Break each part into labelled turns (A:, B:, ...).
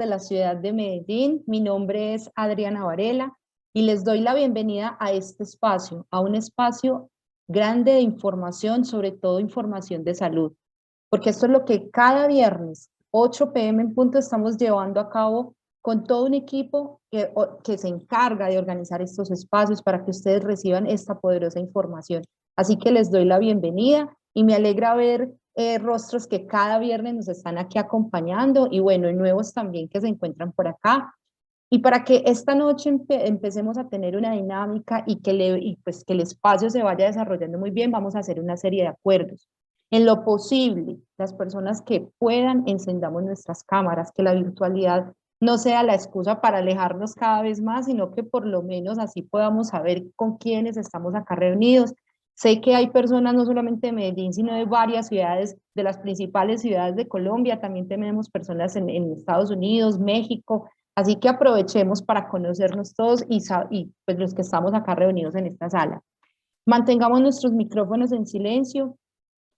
A: de la ciudad de Medellín. Mi nombre es Adriana Varela y les doy la bienvenida a este espacio, a un espacio grande de información, sobre todo información de salud, porque esto es lo que cada viernes, 8 p.m. en punto, estamos llevando a cabo con todo un equipo que se encarga de organizar estos espacios para que ustedes reciban esta poderosa información. Así que les doy la bienvenida y me alegra ver rostros que cada viernes nos están aquí acompañando y bueno, y nuevos también que se encuentran por acá. Y para que esta noche empecemos a tener una dinámica y pues que el espacio se vaya desarrollando muy bien, vamos a hacer una serie de acuerdos. En lo posible, las personas que puedan, encendamos nuestras cámaras, que la virtualidad no sea la excusa para alejarnos cada vez más, sino que por lo menos así podamos saber con quiénes estamos acá reunidos. Sé que hay personas no solamente de Medellín, sino de varias ciudades, de las principales ciudades de Colombia, también tenemos personas en Estados Unidos, México, así que aprovechemos para conocernos todos y pues los que estamos acá reunidos en esta sala. Mantengamos nuestros micrófonos en silencio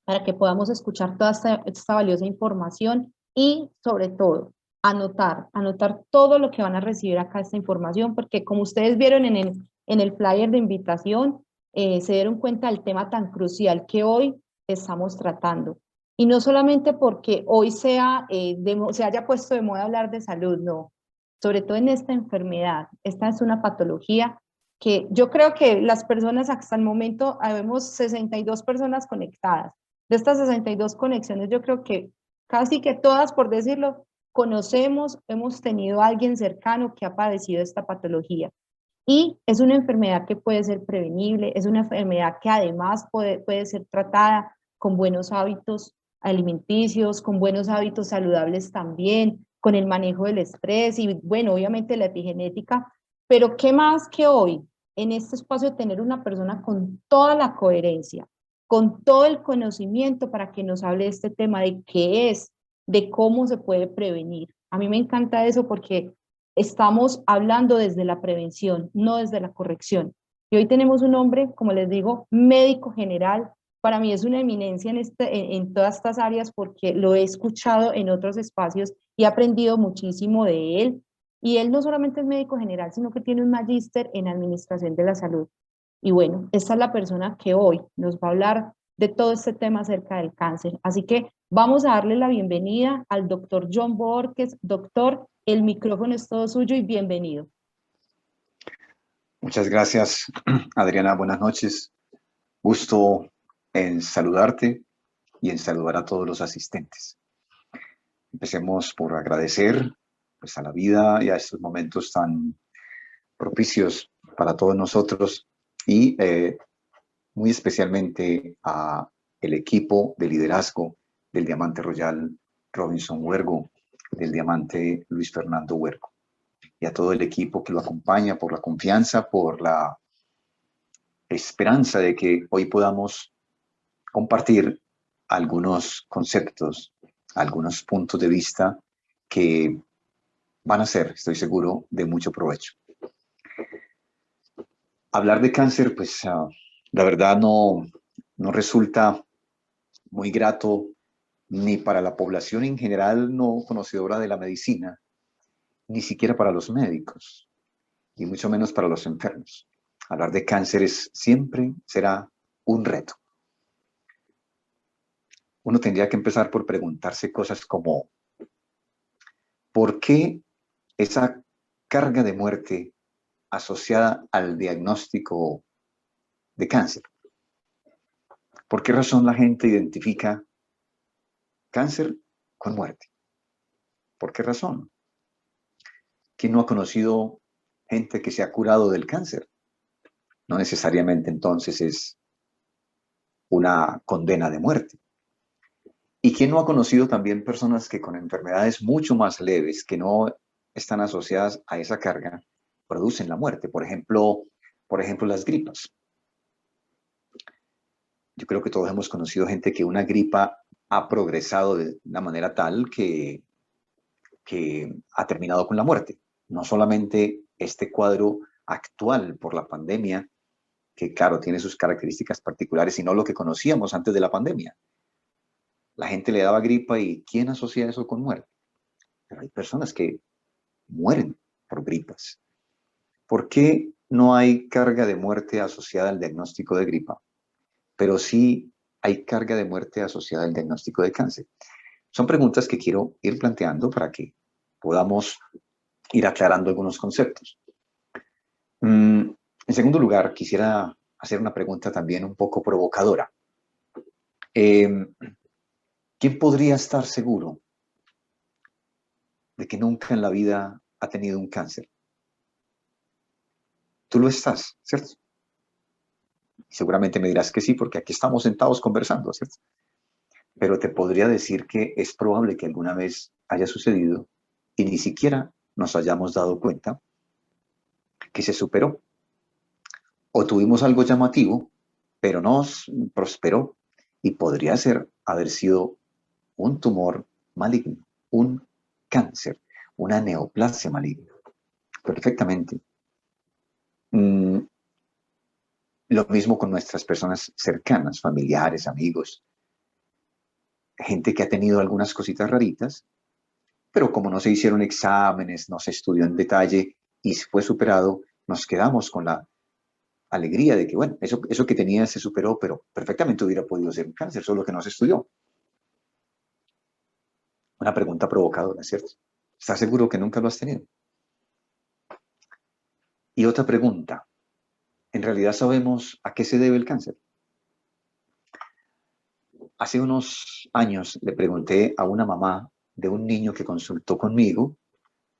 A: para que podamos escuchar toda esta valiosa información y sobre todo anotar todo lo que van a recibir acá esta información, porque como ustedes vieron en el flyer de invitación, se dieron cuenta del tema tan crucial que hoy estamos tratando. Y no solamente porque hoy se haya puesto de moda hablar de salud, no, sobre todo en esta enfermedad. Esta es una patología que yo creo que las personas hasta el momento, habemos 62 personas conectadas. De estas 62 conexiones, yo creo que casi que todas, por decirlo, conocemos, hemos tenido a alguien cercano que ha padecido esta patología. Y es una enfermedad que puede ser prevenible, es una enfermedad que además puede ser tratada con buenos hábitos alimenticios, con buenos hábitos saludables también, con el manejo del estrés y, bueno, obviamente la epigenética. Pero qué más que hoy, en este espacio, tener una persona con toda la coherencia, con todo el conocimiento para que nos hable de este tema, de qué es, de cómo se puede prevenir. A mí me encanta eso porque estamos hablando desde la prevención, no desde la corrección. Y hoy tenemos un hombre, como les digo, médico general. Para mí es una eminencia en todas estas áreas porque lo he escuchado en otros espacios y he aprendido muchísimo de él. Y él no solamente es médico general, sino que tiene un magíster en administración de la salud. Y bueno, esta es la persona que hoy nos va a hablar de todo este tema acerca del cáncer. Así que vamos a darle la bienvenida al doctor John Borges. Doctor, el micrófono es todo suyo y bienvenido.
B: Muchas gracias, Adriana. Buenas noches. Gusto en saludarte y en saludar a todos los asistentes. Empecemos por agradecer pues, a la vida y a estos momentos tan propicios para todos nosotros y muy especialmente a el equipo de liderazgo del Diamante Royal Robinson Huergo, del Diamante Luis Fernando Huergo, y a todo el equipo que lo acompaña, por la confianza, por la esperanza de que hoy podamos compartir algunos conceptos, algunos puntos de vista que van a ser, estoy seguro, de mucho provecho. Hablar de cáncer, pues la verdad no resulta muy grato ni para la población en general no conocedora de la medicina, ni siquiera para los médicos, y mucho menos para los enfermos. Hablar de cáncer siempre será un reto. Uno tendría que empezar por preguntarse cosas como, ¿por qué esa carga de muerte asociada al diagnóstico de cáncer? ¿Por qué razón la gente identifica cáncer con muerte? ¿Por qué razón? ¿Quién no ha conocido gente que se ha curado del cáncer? No necesariamente entonces es una condena de muerte. ¿Y quién no ha conocido también personas que con enfermedades mucho más leves, que no están asociadas a esa carga, producen la muerte? Por ejemplo, las gripas. Yo creo que todos hemos conocido gente que una gripa ha progresado de una manera tal que ha terminado con la muerte. No solamente este cuadro actual por la pandemia, que claro, tiene sus características particulares, sino lo que conocíamos antes de la pandemia. La gente le daba gripa y ¿quién asocia eso con muerte? Pero hay personas que mueren por gripas. ¿Por qué no hay carga de muerte asociada al diagnóstico de gripa? Pero sí hay carga de muerte asociada al diagnóstico de cáncer. Son preguntas que quiero ir planteando para que podamos ir aclarando algunos conceptos. En segundo lugar, quisiera hacer una pregunta también un poco provocadora. ¿Quién podría estar seguro de que nunca en la vida ha tenido un cáncer? Tú lo estás, ¿cierto? Y seguramente me dirás que sí, porque aquí estamos sentados conversando, ¿cierto? Pero te podría decir que es probable que alguna vez haya sucedido y ni siquiera nos hayamos dado cuenta que se superó. O tuvimos algo llamativo, pero nos prosperó y podría ser haber sido un tumor maligno, un cáncer, una neoplasia maligna. Perfectamente. Lo mismo con nuestras personas cercanas, familiares, amigos, gente que ha tenido algunas cositas raritas, pero como no se hicieron exámenes, no se estudió en detalle y fue superado, nos quedamos con la alegría de que, bueno, eso que tenía se superó, pero perfectamente hubiera podido ser un cáncer, solo que no se estudió. Una pregunta provocadora, ¿cierto? ¿Estás seguro que nunca lo has tenido? Y otra pregunta, ¿en realidad sabemos a qué se debe el cáncer? Hace unos años le pregunté a una mamá de un niño que consultó conmigo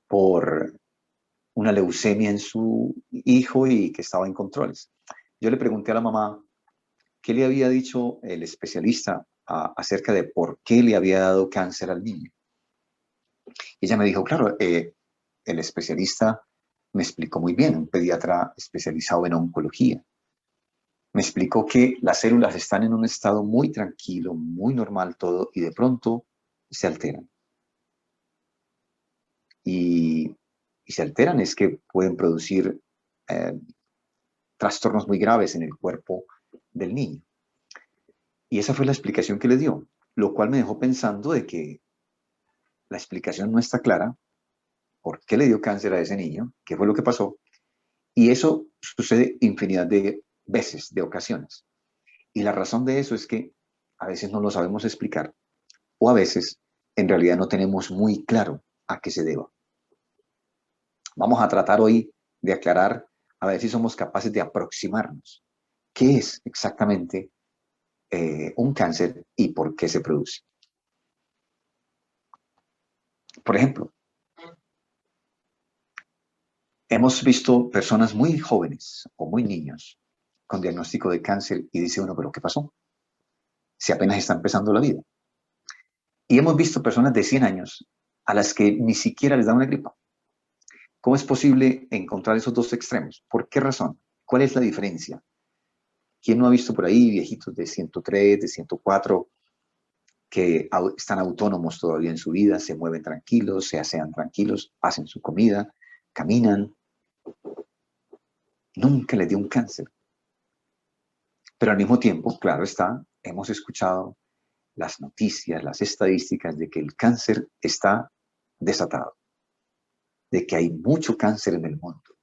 B: por una leucemia en su hijo y que estaba en controles. Yo le pregunté a la mamá qué le había dicho el especialista acerca de por qué le había dado cáncer al niño. Y ella me dijo, claro, el especialista me explicó muy bien, un pediatra especializado en oncología. Me explicó que las células están en un estado muy tranquilo, muy normal todo, y de pronto se alteran. Y se alteran es que pueden producir eh, trastornos muy graves en el cuerpo del niño. Y esa fue la explicación que le dio, lo cual me dejó pensando de que la explicación no está clara, por qué le dio cáncer a ese niño, qué fue lo que pasó, y eso sucede infinidad de veces, de ocasiones. Y la razón de eso es que a veces no lo sabemos explicar o a veces en realidad no tenemos muy claro a qué se deba. Vamos a tratar hoy de aclarar, a ver si somos capaces de aproximarnos. ¿Qué es exactamente un cáncer y por qué se produce? Por ejemplo, hemos visto personas muy jóvenes o muy niños con diagnóstico de cáncer y dice uno, ¿pero qué pasó? Si apenas está empezando la vida. Y hemos visto personas de 100 años a las que ni siquiera les da una gripa. ¿Cómo es posible encontrar esos dos extremos? ¿Por qué razón? ¿Cuál es la diferencia? ¿Quién no ha visto por ahí viejitos de 103, de 104, que están autónomos todavía en su vida, se mueven tranquilos, se asean tranquilos, hacen su comida, caminan? Nunca les dio un cáncer. Pero al mismo tiempo, claro está, hemos escuchado las noticias, las estadísticas de que el cáncer está desatado, de que hay mucho cáncer en el mundo,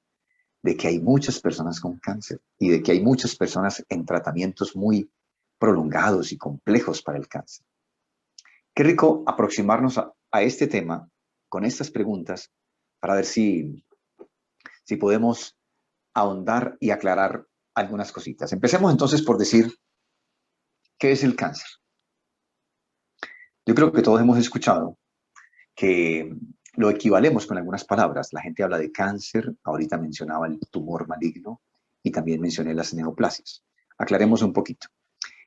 B: de que hay muchas personas con cáncer y de que hay muchas personas en tratamientos muy prolongados y complejos para el cáncer. Qué rico aproximarnos a este tema con estas preguntas para ver si podemos ahondar y aclarar algunas cositas. Empecemos entonces por decir, ¿qué es el cáncer? Yo creo que todos hemos escuchado que lo equivalemos con algunas palabras. La gente habla de cáncer, ahorita mencionaba el tumor maligno y también mencioné las neoplasias. Aclaremos un poquito.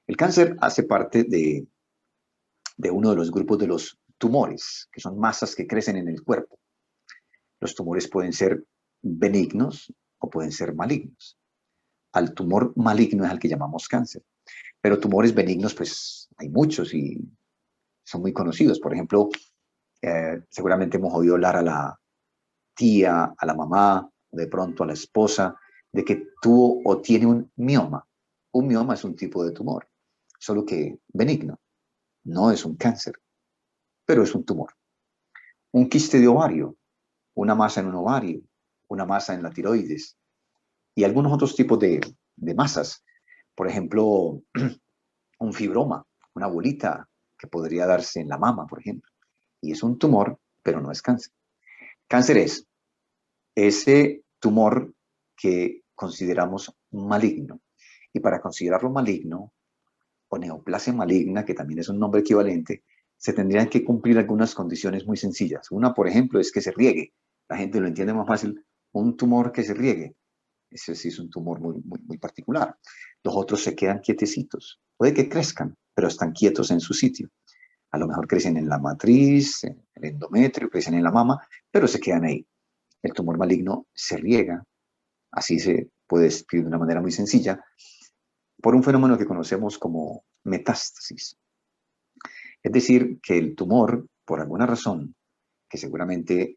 B: El cáncer hace parte de uno de los grupos de los tumores, que son masas que crecen en el cuerpo. Los tumores pueden ser benignos o pueden ser malignos. Al tumor maligno es al que llamamos cáncer, pero tumores benignos pues hay muchos y son muy conocidos. Por ejemplo, seguramente hemos oído hablar a la tía, a la mamá, de pronto a la esposa, de que tuvo o tiene un mioma. Un mioma es un tipo de tumor, solo que benigno. No es un cáncer, pero es un tumor. Un quiste de ovario una masa en un ovario, una masa en la tiroides y algunos otros tipos de masas. Por ejemplo, un fibroma, una bolita que podría darse en la mama, por ejemplo. Y es un tumor, pero no es cáncer. Cáncer es ese tumor que consideramos maligno. Y para considerarlo maligno, o neoplasia maligna, que también es un nombre equivalente, se tendrían que cumplir algunas condiciones muy sencillas. Una, por ejemplo, es que se riegue. La gente lo entiende más fácil. Un tumor que se riegue. Ese sí es un tumor muy particular. Los otros se quedan quietecitos. Puede que crezcan, pero están quietos en su sitio. A lo mejor crecen en la matriz, en el endometrio, crecen en la mama, pero se quedan ahí. El tumor maligno se riega, así se puede describir de una manera muy sencilla, por un fenómeno que conocemos como metástasis. Es decir, que el tumor, por alguna razón, que seguramente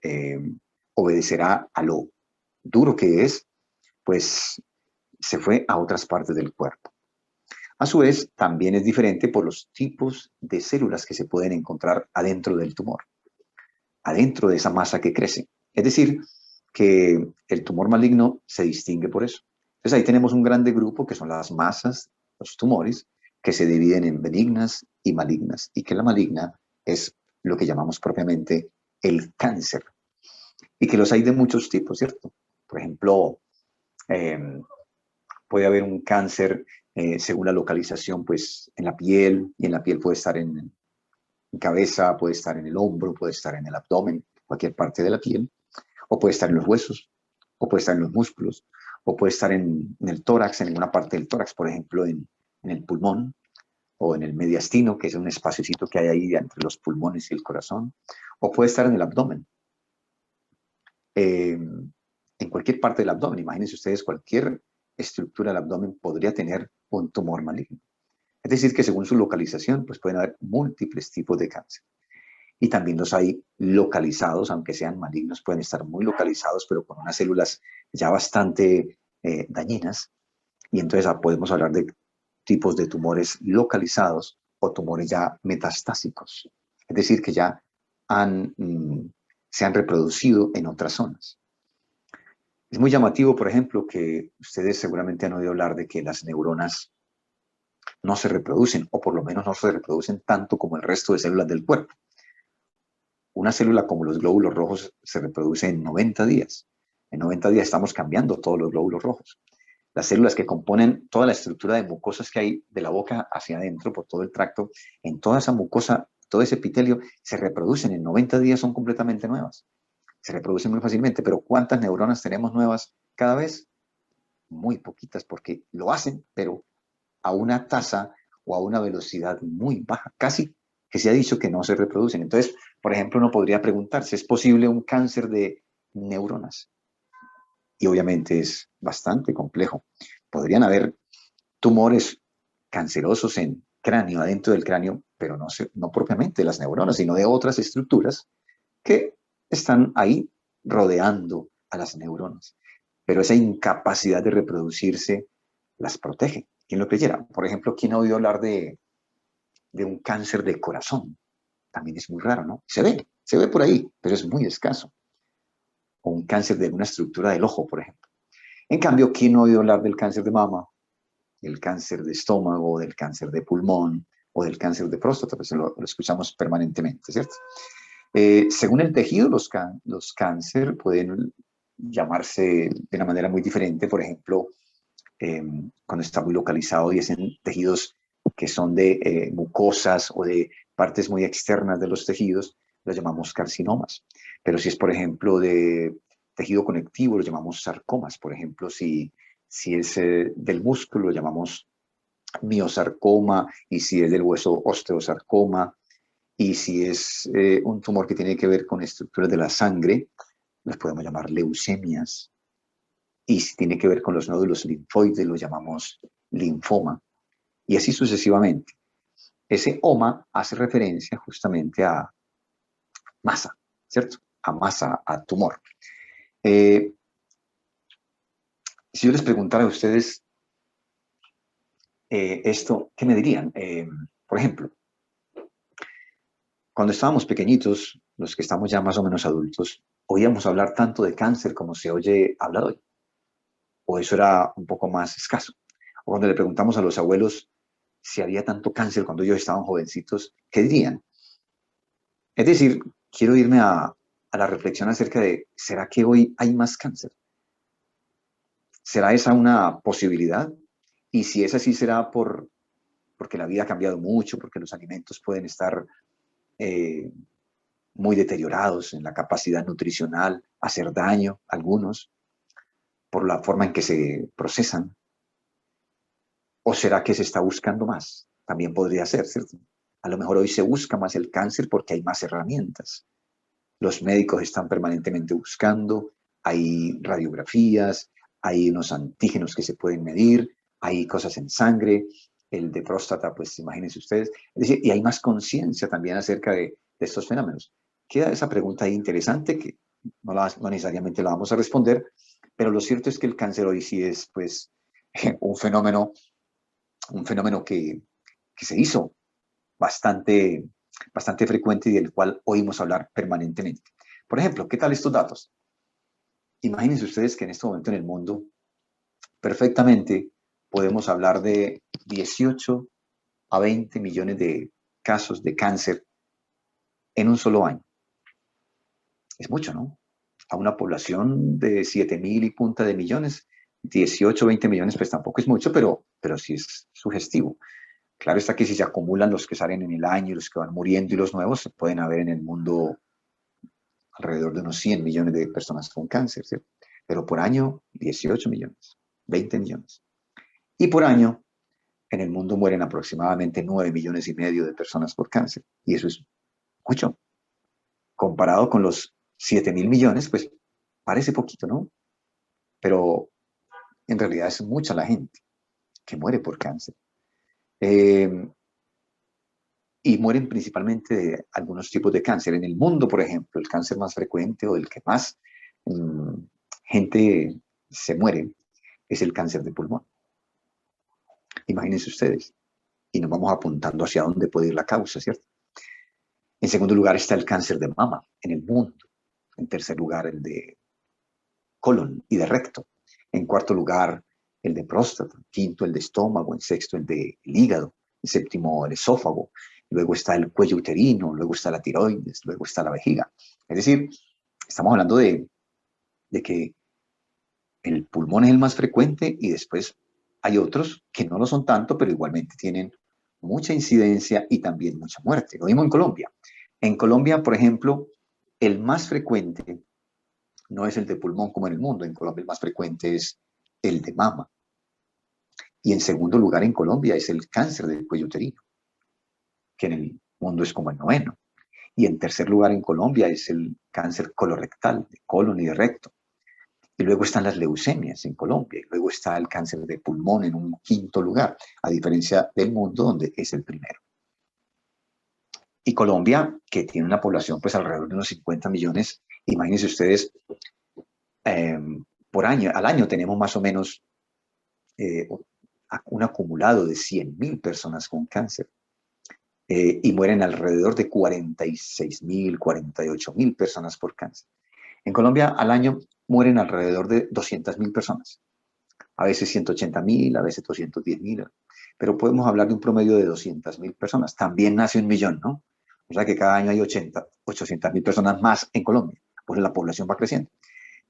B: obedecerá a lo duro que es, pues se fue a otras partes del cuerpo. A su vez, también es diferente por los tipos de células que se pueden encontrar adentro del tumor, adentro de esa masa que crece. Es decir, que el tumor maligno se distingue por eso. Entonces ahí tenemos un grande grupo que son las masas, los tumores, que se dividen en benignas y malignas, y que la maligna es lo que llamamos propiamente el cáncer, y que los hay de muchos tipos, ¿cierto? Por ejemplo, eh, puede haber un cáncer según la localización, pues en la piel, y en la piel puede estar en cabeza, puede estar en el hombro, puede estar en el abdomen, cualquier parte de la piel, o puede estar en los huesos, o puede estar en los músculos, o puede estar en el tórax, en alguna parte del tórax, por ejemplo, en el pulmón, o en el mediastino, que es un espaciocito que hay ahí entre los pulmones y el corazón, o puede estar en el abdomen. En cualquier parte del abdomen, imagínense ustedes, cualquier estructura del abdomen podría tener un tumor maligno. Es decir, que según su localización, pues pueden haber múltiples tipos de cáncer. Y también los hay localizados, aunque sean malignos, pueden estar muy localizados, pero con unas células ya bastante dañinas. Y entonces podemos hablar de tipos de tumores localizados o tumores ya metastásicos. Es decir, que ya se han reproducido en otras zonas. Es muy llamativo, por ejemplo, que ustedes seguramente han oído hablar de que las neuronas no se reproducen, o por lo menos no se reproducen tanto como el resto de células del cuerpo. Una célula como los glóbulos rojos se reproduce en 90 días. En 90 días estamos cambiando todos los glóbulos rojos. Las células que componen toda la estructura de mucosas que hay de la boca hacia adentro, por todo el tracto, en toda esa mucosa, todo ese epitelio, se reproducen en 90 días, son completamente nuevas. Se reproducen muy fácilmente, pero ¿cuántas neuronas tenemos nuevas cada vez? Muy poquitas, porque lo hacen, pero a una tasa o a una velocidad muy baja, casi que se ha dicho que no se reproducen. Entonces, por ejemplo, uno podría preguntarse, ¿es posible un cáncer de neuronas? Y obviamente es bastante complejo. Podrían haber tumores cancerosos en cráneo, adentro del cráneo, pero no propiamente de las neuronas, sino de otras estructuras que están ahí rodeando a las neuronas. Pero esa incapacidad de reproducirse las protege. ¿Quién lo creyera? Por ejemplo, ¿quién ha oído hablar de un cáncer de corazón? También es muy raro, ¿no? Se ve por ahí, pero es muy escaso. O un cáncer de una estructura del ojo, por ejemplo. En cambio, ¿quién no ha oído hablar del cáncer de mama, del cáncer de estómago, del cáncer de pulmón o del cáncer de próstata? Pues lo escuchamos permanentemente, ¿cierto? Según el tejido, los cáncer pueden llamarse de una manera muy diferente. Por ejemplo, cuando está muy localizado y es en tejidos que son de mucosas o de partes muy externas de los tejidos, los llamamos carcinomas. Pero si es, por ejemplo, de tejido conectivo, lo llamamos sarcomas. Por ejemplo, si es del músculo, lo llamamos miosarcoma, y si es del hueso, osteosarcoma, y si es un tumor que tiene que ver con estructuras de la sangre, las podemos llamar leucemias. Y si tiene que ver con los nódulos linfoides, lo llamamos linfoma. Y así sucesivamente. Ese oma hace referencia justamente a masa, ¿cierto? A masa, a tumor. Si yo les preguntara a ustedes esto, ¿qué me dirían? Por ejemplo, cuando estábamos pequeñitos, los que estamos ya más o menos adultos, oíamos hablar tanto de cáncer como se oye hablar hoy, o eso era un poco más escaso. O cuando le preguntamos a los abuelos si había tanto cáncer cuando ellos estaban jovencitos, ¿qué dirían? Es decir, quiero irme a la reflexión acerca de, ¿será que hoy hay más cáncer? ¿Será esa una posibilidad? Y si es así, será porque la vida ha cambiado mucho, porque los alimentos pueden estar eh, muy deteriorados en la capacidad nutricional, hacer daño a algunos, por la forma en que se procesan. ¿O será que se está buscando más? También podría ser, ¿cierto? A lo mejor hoy se busca más el cáncer porque hay más herramientas. Los médicos están permanentemente buscando, hay radiografías, hay unos antígenos que se pueden medir, hay cosas en sangre, el de próstata, pues imagínense ustedes. Es decir, y hay más conciencia también acerca de estos fenómenos. Queda esa pregunta ahí interesante que no necesariamente la vamos a responder, pero lo cierto es que el cáncer hoy sí es pues un fenómeno, que se hizo bastante, bastante frecuente y del cual oímos hablar permanentemente. Por ejemplo, ¿qué tal estos datos? Imagínense ustedes que en este momento en el mundo perfectamente podemos hablar de 18 a 20 millones de casos de cáncer en un solo año. Es mucho, ¿no? A una población de 7.000 y punta de millones, 18 o 20 millones, pues tampoco es mucho, pero sí es sugestivo. Claro está que si se acumulan los que salen en el año, los que van muriendo y los nuevos, se pueden haber en el mundo alrededor de unos 100 millones de personas con cáncer, ¿cierto? Pero por año, 18 millones, 20 millones. Y por año, en el mundo mueren aproximadamente 9 millones y medio de personas por cáncer. Y eso es mucho. Comparado con los 7.000 millones, pues parece poquito, ¿no? Pero en realidad es mucha la gente que muere por cáncer. Eh, y mueren principalmente de algunos tipos de cáncer. En el mundo, por ejemplo, el cáncer más frecuente o el que más um, gente se muere es el cáncer de pulmón. Imagínense ustedes. Y nos vamos apuntando hacia dónde puede ir la causa, ¿cierto? En segundo lugar está el cáncer de mama en el mundo. En tercer lugar, el de colon y de recto. En cuarto lugar, el de próstata. En quinto, el de estómago. En sexto, el de hígado. En séptimo, el esófago. Luego está el cuello uterino. Luego está la tiroides. Luego está la vejiga. Es decir, estamos hablando de que el pulmón es el más frecuente y después hay otros que no lo son tanto, pero igualmente tienen mucha incidencia y también mucha muerte. Lo mismo en Colombia. En Colombia, por ejemplo, el más frecuente no es el de pulmón como en el mundo. En Colombia el más frecuente es el de mama. Y en segundo lugar en Colombia es el cáncer del cuello uterino, que en el mundo es como el noveno. Y en tercer lugar en Colombia es el cáncer colorectal, de colon y de recto. Y luego están las leucemias en Colombia. Y luego está el cáncer de pulmón en un quinto lugar, a diferencia del mundo donde es el primero. Y Colombia, que tiene una población pues alrededor de unos 50 millones, imagínense ustedes, eh, al año tenemos más o menos eh, un acumulado de 100.000 personas con cáncer. Y mueren alrededor de 46.000, 48.000 personas por cáncer. En Colombia al año mueren alrededor de 200.000 personas, a veces 180.000, a veces 210.000, pero podemos hablar de un promedio de 200.000 personas. También nace 1.000.000, ¿no? O sea que cada año hay 800.000 personas más en Colombia, pues la población va creciendo.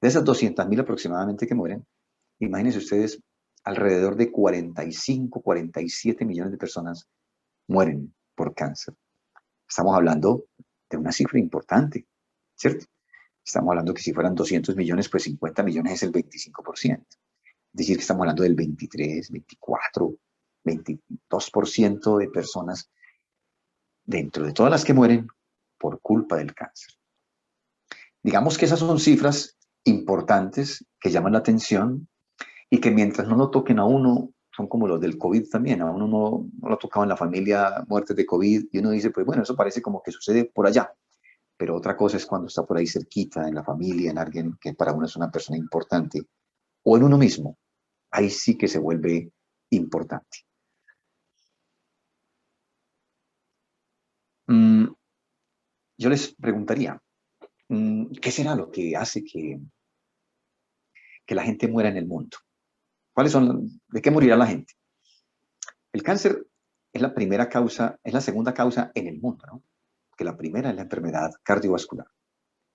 B: De esas 200.000 aproximadamente que mueren, imagínense ustedes, alrededor de 45, 47 millones de personas mueren por cáncer. Estamos hablando de una cifra importante, ¿cierto? Estamos hablando que si fueran 200 millones, pues 50 millones es el 25%. Es decir, que estamos hablando del 23, 24, 22% de personas dentro de todas las que mueren por culpa del cáncer. Digamos que esas son cifras importantes que llaman la atención y que mientras no lo toquen a uno, son como los del COVID también. A uno no lo ha tocado en la familia muertes de COVID y uno dice, pues bueno, eso parece como que sucede por allá. Pero otra cosa es cuando está por ahí cerquita, en la familia, en alguien que para uno es una persona importante, o en uno mismo. Ahí sí que se vuelve importante. Yo les preguntaría, ¿Qué será lo que hace que la gente muera en el mundo? ¿De qué morirá la gente? El cáncer es la primera causa, es la segunda causa en el mundo, ¿no? Que la primera es la enfermedad cardiovascular,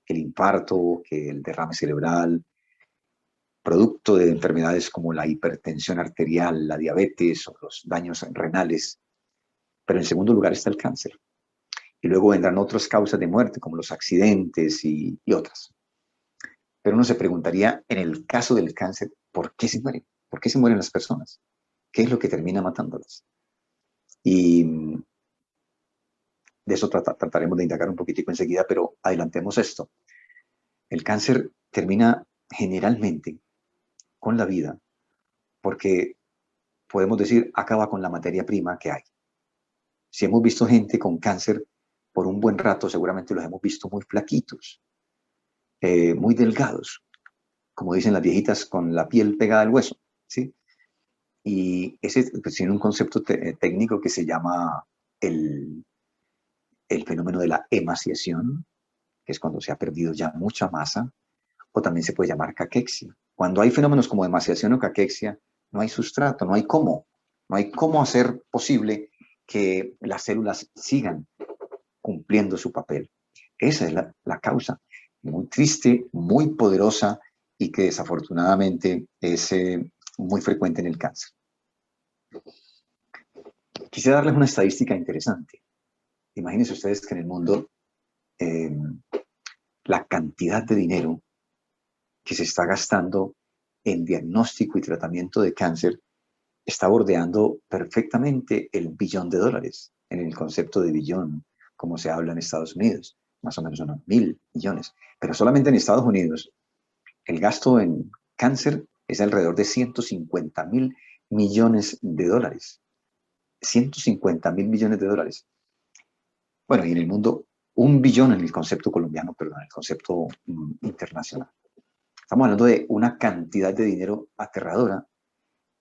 B: el infarto, que el derrame cerebral, producto de enfermedades como la hipertensión arterial, la diabetes o los daños renales. Pero en segundo lugar está el cáncer. Y luego vendrán otras causas de muerte, como los accidentes y otras. Pero uno se preguntaría, en el caso del cáncer, ¿por qué se mueren? ¿Por qué se mueren las personas? ¿Qué es lo que termina matándolas? Y de eso trataremos de indagar un poquitico enseguida, pero adelantemos esto. El cáncer termina generalmente con la vida porque, podemos decir, acaba con la materia prima que hay. Si hemos visto gente con cáncer por un buen rato, seguramente los hemos visto muy flaquitos, muy delgados, como dicen las viejitas, con la piel pegada al hueso, ¿sí? Y ese pues, tiene un concepto técnico que se llama el, el fenómeno de la emaciación, que es cuando se ha perdido ya mucha masa, o también se puede llamar caquexia. Cuando hay fenómenos como emaciación o caquexia, no hay sustrato, no hay cómo hacer posible que las células sigan cumpliendo su papel. Esa es la causa, muy triste, muy poderosa y que desafortunadamente es muy frecuente en el cáncer. Quisiera darles una estadística interesante. Imagínense ustedes que en el mundo eh, la cantidad de dinero que se está gastando en diagnóstico y tratamiento de cáncer está bordeando perfectamente el $1.000.000.000, en el concepto de billón, como se habla en Estados Unidos, más o menos unos 1.000 millones. Pero solamente en Estados Unidos, el gasto en cáncer es alrededor de $150.000.000.000. $150.000.000.000. Bueno, y en el mundo, 1 billón en el concepto colombiano, perdón, en el concepto internacional. Estamos hablando de una cantidad de dinero aterradora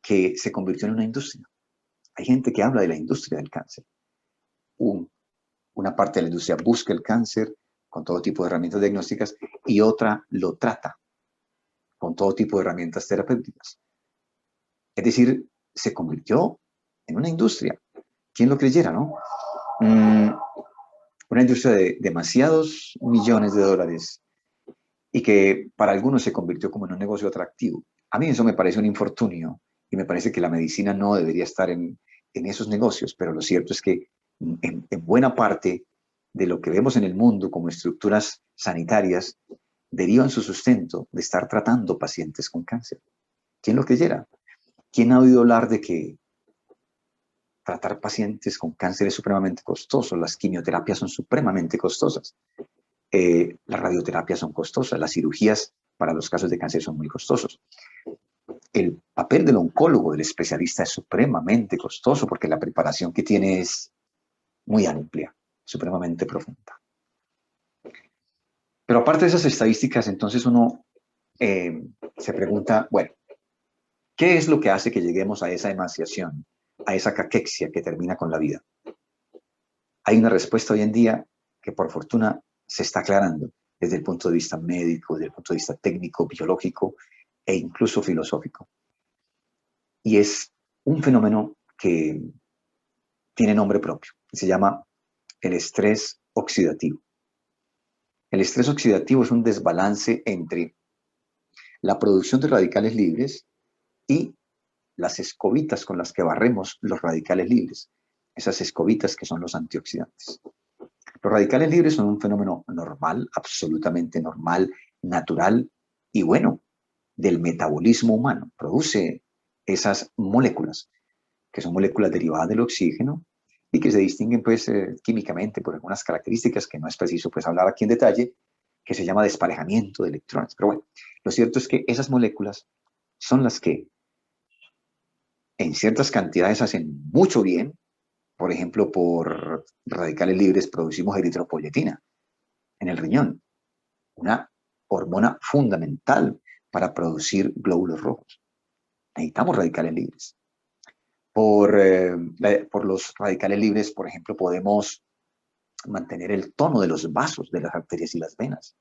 B: que se convirtió en una industria. Hay gente que habla de la industria del cáncer. Una parte de la industria busca el cáncer con todo tipo de herramientas diagnósticas y otra lo trata con todo tipo de herramientas terapéuticas. Es decir, se convirtió en una industria. ¿Quién lo creyera, no? Una industria de demasiados millones de dólares y que para algunos se convirtió como en un negocio atractivo. A mí eso me parece un infortunio y me parece que la medicina no debería estar en esos negocios, pero lo cierto es que en buena parte de lo que vemos en el mundo como estructuras sanitarias derivan su sustento de estar tratando pacientes con cáncer. ¿Quién lo creyera? ¿Quién ha oído hablar de que tratar pacientes con cáncer es supremamente costoso? Las quimioterapias son supremamente costosas. Las radioterapias son costosas, las cirugías para los casos de cáncer son muy costosos. El papel del oncólogo, del especialista, es supremamente costoso porque la preparación que tiene es muy amplia, supremamente profunda. Pero aparte de esas estadísticas, entonces uno se pregunta, bueno, ¿qué es lo que hace que lleguemos a esa emaciación, a esa caquexia que termina con la vida? Hay una respuesta hoy en día que por fortuna se está aclarando desde el punto de vista médico, desde el punto de vista técnico, biológico e incluso filosófico. Y es un fenómeno que tiene nombre propio. Se llama el estrés oxidativo. El estrés oxidativo es un desbalance entre la producción de radicales libres y las escobitas con las que barremos los radicales libres. Esas escobitas que son los antioxidantes. Los radicales libres son un fenómeno normal, absolutamente normal, natural y bueno, del metabolismo humano. Produce esas moléculas, que son moléculas derivadas del oxígeno y que se distinguen pues químicamente por algunas características que no es preciso pues hablar aquí en detalle, que se llama desparejamiento de electrones. Pero bueno, lo cierto es que esas moléculas son las que en ciertas cantidades hacen mucho bien. Por ejemplo, por radicales libres producimos eritropoyetina en el riñón, una hormona fundamental para producir glóbulos rojos. Necesitamos radicales libres. Por los radicales libres, por ejemplo, podemos mantener el tono de los vasos, de las arterias y las venas.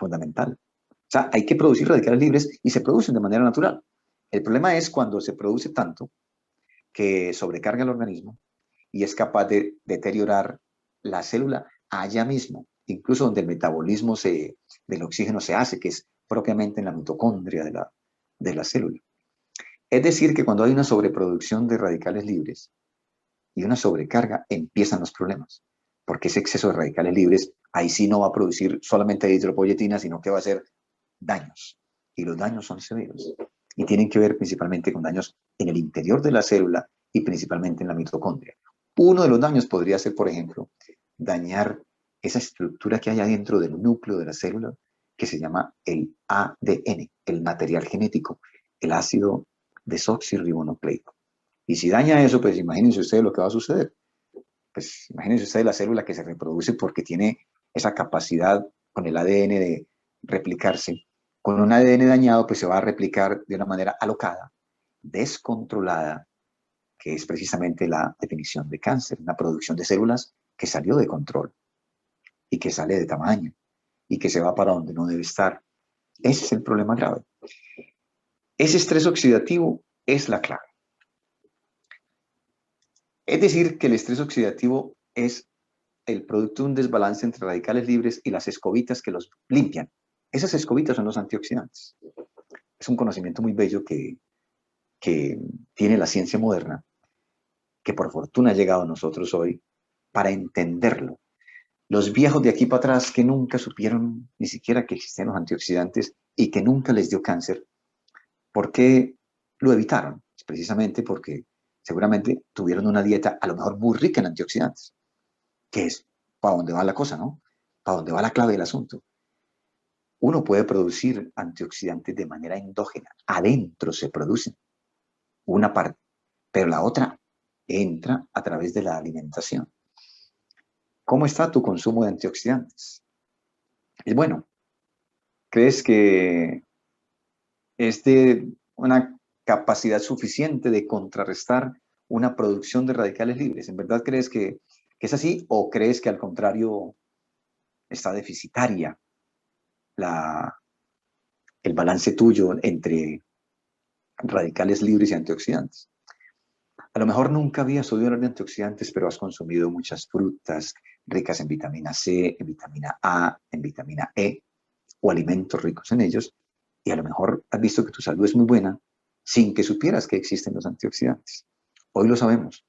B: fundamental. O sea, hay que producir radicales libres y se producen de manera natural. El problema es cuando se produce tanto que sobrecarga el organismo y es capaz de deteriorar la célula allá mismo, incluso donde el metabolismo del oxígeno se hace, que es propiamente en la mitocondria de la célula. Es decir, que cuando hay una sobreproducción de radicales libres y una sobrecarga, empiezan los problemas, porque ese exceso de radicales libres ahí sí no va a producir solamente eritropoyetina, sino que va a hacer daños, y los daños son severos y tienen que ver principalmente con daños en el interior de la célula y principalmente en la mitocondria. Uno de los daños podría ser, por ejemplo, dañar esa estructura que hay adentro del núcleo de la célula que se llama el ADN, el material genético, el ácido desoxirribonucleico. Y si daña eso, pues imagínense ustedes lo que va a suceder. Pues imagínense ustedes la célula que se reproduce porque tiene esa capacidad con el ADN de replicarse. Con un ADN dañado, pues se va a replicar de una manera alocada, descontrolada, que es precisamente la definición de cáncer, una producción de células que salió de control y que sale de tamaño y que se va para donde no debe estar. Ese es el problema grave. Ese estrés oxidativo es la clave. Es decir, que el estrés oxidativo es el producto de un desbalance entre radicales libres y las escobitas que los limpian. Esas escobitas son los antioxidantes. Es un conocimiento muy bello que tiene la ciencia moderna, que por fortuna ha llegado a nosotros hoy para entenderlo. Los viejos de aquí para atrás que nunca supieron ni siquiera que existían los antioxidantes y que nunca les dio cáncer, ¿por qué lo evitaron? Es precisamente porque seguramente tuvieron una dieta a lo mejor muy rica en antioxidantes, que es para dónde va la cosa, ¿no? Para dónde va la clave del asunto. Uno puede producir antioxidantes de manera endógena, adentro se producen una parte, pero la otra entra a través de la alimentación. ¿Cómo está tu consumo de antioxidantes? Es bueno. ¿Crees que es de una capacidad suficiente de contrarrestar una producción de radicales libres? ¿En verdad crees que es así o crees que al contrario está deficitaria el balance tuyo entre radicales libres y antioxidantes? A lo mejor nunca habías oído hablar de antioxidantes, pero has consumido muchas frutas ricas en vitamina C, en vitamina A, en vitamina E, o alimentos ricos en ellos, y a lo mejor has visto que tu salud es muy buena sin que supieras que existen los antioxidantes. Hoy lo sabemos,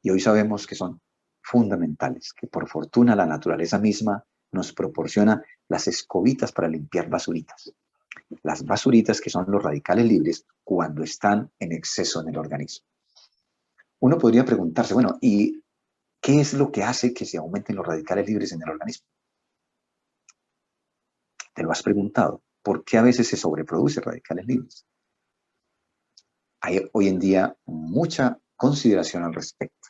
B: y hoy sabemos que son fundamentales, que por fortuna la naturaleza misma nos proporciona las escobitas para limpiar basuritas. Las basuritas que son los radicales libres cuando están en exceso en el organismo. Uno podría preguntarse, bueno, ¿y qué es lo que hace que se aumenten los radicales libres en el organismo? ¿Te lo has preguntado? ¿Por qué a veces se sobreproduce radicales libres? Hay hoy en día mucha consideración al respecto.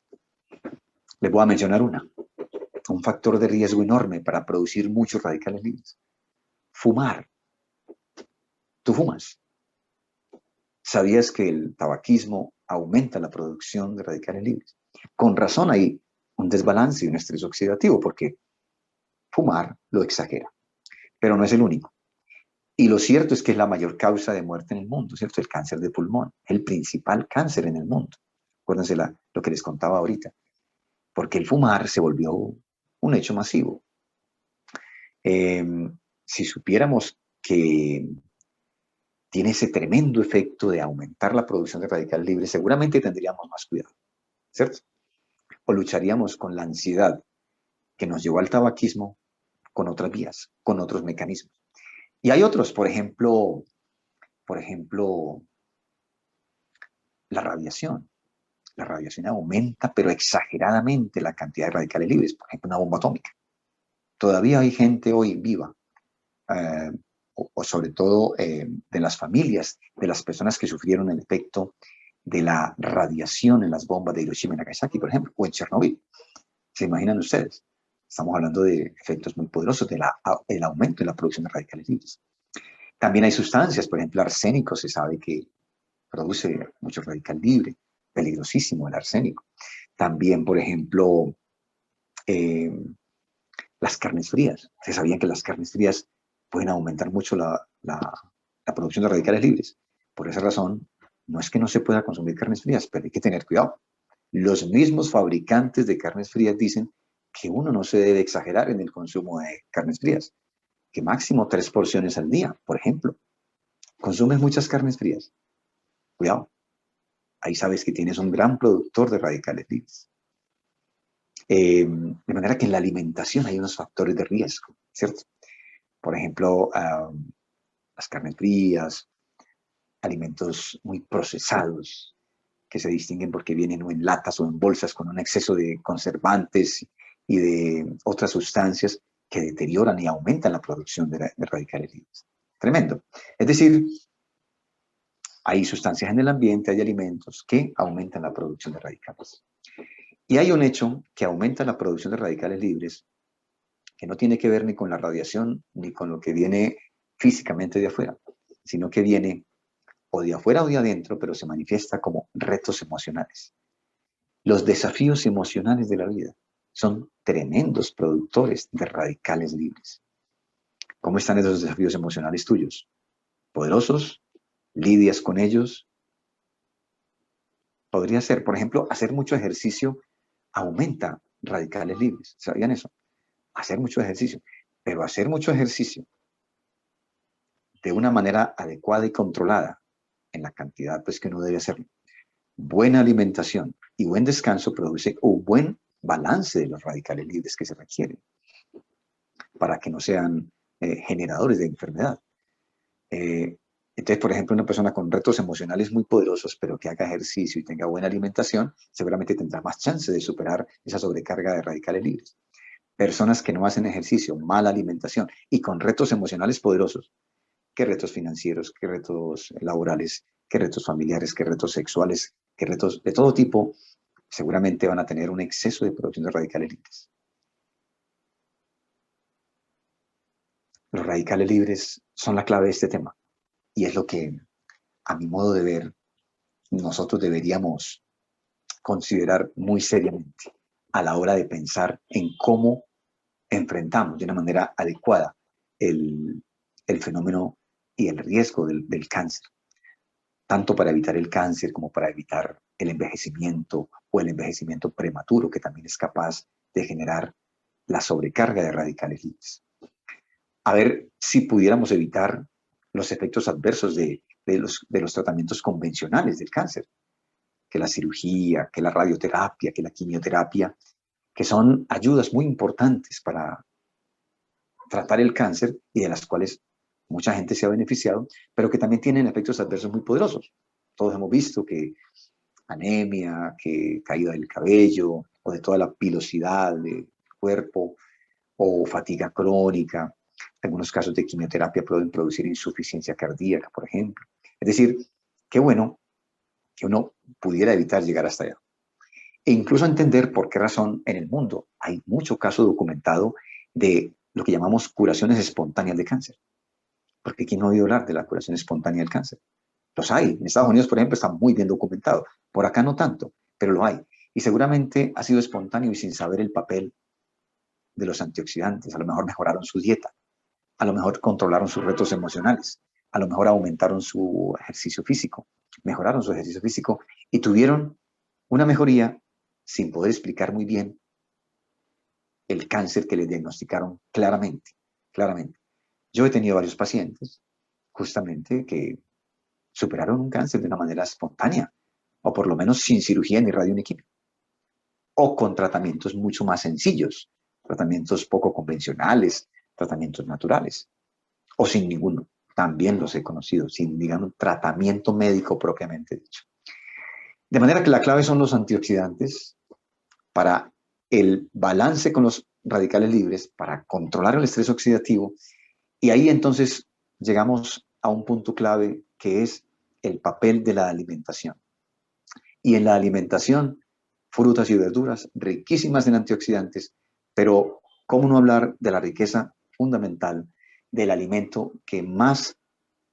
B: Les voy a mencionar un factor de riesgo enorme para producir muchos radicales libres. Fumar. ¿Tú fumas? ¿Sabías que el tabaquismo aumenta la producción de radicales libres? Con razón hay un desbalance y un estrés oxidativo porque fumar lo exagera, pero no es el único. Y lo cierto es que es la mayor causa de muerte en el mundo, ¿cierto? El cáncer de pulmón, el principal cáncer en el mundo. Acuérdense lo que les contaba ahorita. Porque el fumar se volvió un hecho masivo. Eh, si supiéramos que tiene ese tremendo efecto de aumentar la producción de radicales libres, seguramente tendríamos más cuidado, ¿cierto? O lucharíamos con la ansiedad que nos llevó al tabaquismo con otras vías, con otros mecanismos. Y hay otros, por ejemplo, la radiación. La radiación aumenta, pero exageradamente, la cantidad de radicales libres, por ejemplo, una bomba atómica. Todavía hay gente hoy viva, eh, o sobre todo de las familias, de las personas que sufrieron el efecto de la radiación en las bombas de Hiroshima y Nagasaki, por ejemplo, o en Chernobyl. ¿Se imaginan ustedes? Estamos hablando de efectos muy poderosos del aumento de la producción de radicales libres. También hay sustancias, por ejemplo, arsénico, se sabe que produce mucho radical libre, peligrosísimo el arsénico. También, por ejemplo, eh, las carnes frías. ¿Se sabían que las carnes frías pueden aumentar mucho la producción de radicales libres. Por esa razón, no es que no se pueda consumir carnes frías, pero hay que tener cuidado. Los mismos fabricantes de carnes frías dicen que uno no se debe exagerar en el consumo de carnes frías, que máximo 3 porciones al día, por ejemplo. Consumes muchas carnes frías, cuidado. Ahí sabes que tienes un gran productor de radicales libres. De manera que en la alimentación hay unos factores de riesgo, ¿cierto? Por ejemplo, las carnes frías, alimentos muy procesados, que se distinguen porque vienen o en latas o en bolsas con un exceso de conservantes y de otras sustancias que deterioran y aumentan la producción de radicales libres. Tremendo. Es decir, hay sustancias en el ambiente, hay alimentos que aumentan la producción de radicales. Y hay un hecho que aumenta la producción de radicales libres que no tiene que ver ni con la radiación ni con lo que viene físicamente de afuera, sino que viene o de afuera o de adentro, pero se manifiesta como retos emocionales. Los desafíos emocionales de la vida son tremendos productores de radicales libres. ¿Cómo están esos desafíos emocionales tuyos? ¿Poderosos? ¿Lidias con ellos? Podría ser, por ejemplo, hacer mucho ejercicio aumenta radicales libres. ¿Sabían eso? Hacer mucho ejercicio. Pero hacer mucho ejercicio de una manera adecuada y controlada, en la cantidad pues, que uno debe hacerlo. Buena alimentación y buen descanso produce un buen balance de los radicales libres que se requieren para que no sean generadores de enfermedad. Entonces, por ejemplo, una persona con retos emocionales muy poderosos, pero que haga ejercicio y tenga buena alimentación, seguramente tendrá más chance de superar esa sobrecarga de radicales libres. Personas que no hacen ejercicio, mala alimentación y con retos emocionales poderosos, qué retos financieros, qué retos laborales, qué retos familiares, qué retos sexuales, qué retos de todo tipo, seguramente van a tener un exceso de producción de radicales libres. Los radicales libres son la clave de este tema y es lo que, a mi modo de ver, nosotros deberíamos considerar muy seriamente a la hora de pensar en cómo enfrentamos de una manera adecuada el fenómeno y el riesgo del cáncer, tanto para evitar el cáncer como para evitar el envejecimiento o el envejecimiento prematuro, que también es capaz de generar la sobrecarga de radicales libres. A ver si pudiéramos evitar los efectos adversos de los tratamientos convencionales del cáncer, que la cirugía, que la radioterapia, que la quimioterapia, que son ayudas muy importantes para tratar el cáncer y de las cuales mucha gente se ha beneficiado, pero que también tienen efectos adversos muy poderosos. Todos hemos visto que anemia, que caída del cabello, o de toda la pilosidad del cuerpo, o fatiga crónica. Algunos casos de quimioterapia pueden producir insuficiencia cardíaca, por ejemplo. Es decir, qué bueno que uno pudiera evitar llegar hasta allá. E incluso entender por qué razón en el mundo hay mucho caso documentado de lo que llamamos curaciones espontáneas de cáncer. Porque ¿quién no ha oído hablar de la curación espontánea del cáncer? Los hay. En Estados Unidos, por ejemplo, está muy bien documentado. Por acá no tanto, pero lo hay. Y seguramente ha sido espontáneo y sin saber el papel de los antioxidantes. A lo mejor mejoraron su dieta, a lo mejor controlaron sus retos emocionales, a lo mejor aumentaron su ejercicio físico, mejoraron su ejercicio físico y tuvieron una mejoría sin poder explicar muy bien el cáncer que les diagnosticaron claramente, claramente. Yo he tenido varios pacientes justamente que superaron un cáncer de una manera espontánea, o por lo menos sin cirugía ni radio ni quimio, o con tratamientos mucho más sencillos, tratamientos poco convencionales, tratamientos naturales, o sin ninguno. También los he conocido, sin, digamos, tratamiento médico propiamente dicho. De manera que la clave son los antioxidantes para el balance con los radicales libres, para controlar el estrés oxidativo, y ahí entonces llegamos a un punto clave que es el papel de la alimentación. Y en la alimentación, frutas y verduras riquísimas en antioxidantes, pero ¿cómo no hablar de la riqueza fundamental del alimento que más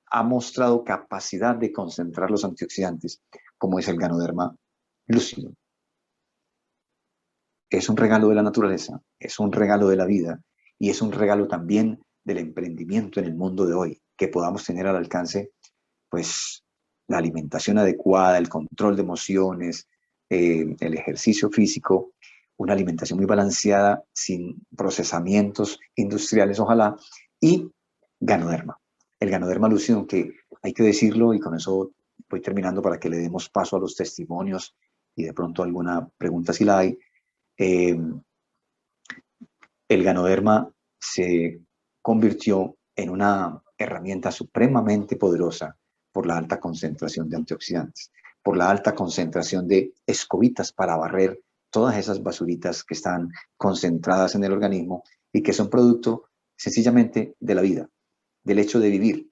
B: ha mostrado capacidad de concentrar los antioxidantes, como es el Ganoderma lúcido? Es un regalo de la naturaleza, es un regalo de la vida y es un regalo también del emprendimiento en el mundo de hoy, que podamos tener al alcance, pues, la alimentación adecuada, el control de emociones, el ejercicio físico, una alimentación muy balanceada, sin procesamientos industriales, ojalá, y Ganoderma. El Ganoderma lucidum, que hay que decirlo, y con eso voy terminando para que le demos paso a los testimonios y de pronto alguna pregunta si la hay. El Ganoderma se convirtió en una herramienta supremamente poderosa por la alta concentración de antioxidantes, por la alta concentración de escobitas para barrer todas esas basuritas que están concentradas en el organismo y que son producto sencillamente de la vida, del hecho de vivir.